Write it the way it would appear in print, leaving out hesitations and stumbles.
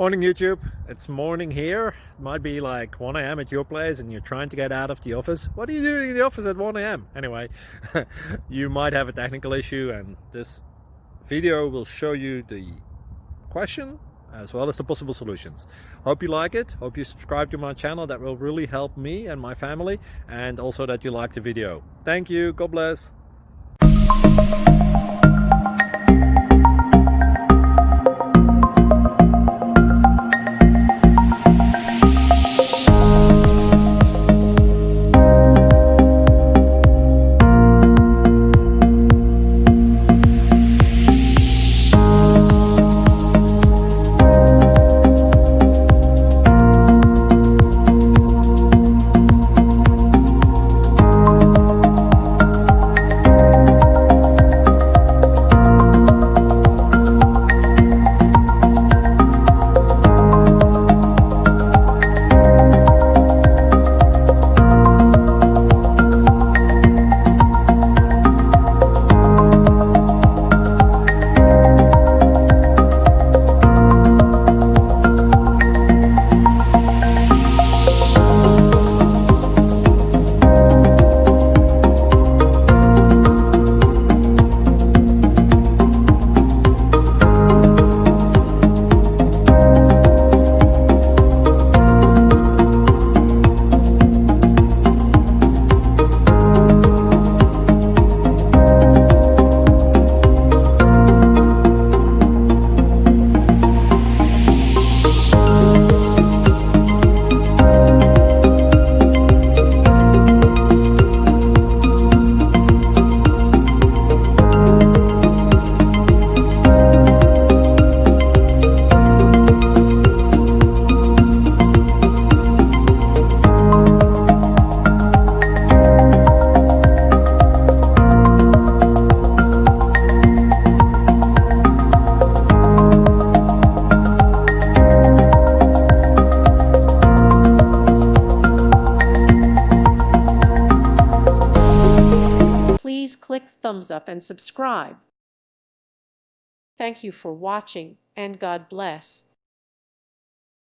Morning YouTube, it's morning here. It might be like 1 a.m. at your place and you're trying to get out of the office. What are you doing in the office at 1 a.m.? Anyway, you might have a technical issue and this video will show you the question as well as the possible solutions. Hope you like it, hope you subscribe to my channel. That will really help me and my family, and also that you like the video. Thank you, God bless. Please click thumbs up and subscribe. Thank you for watching, and God bless.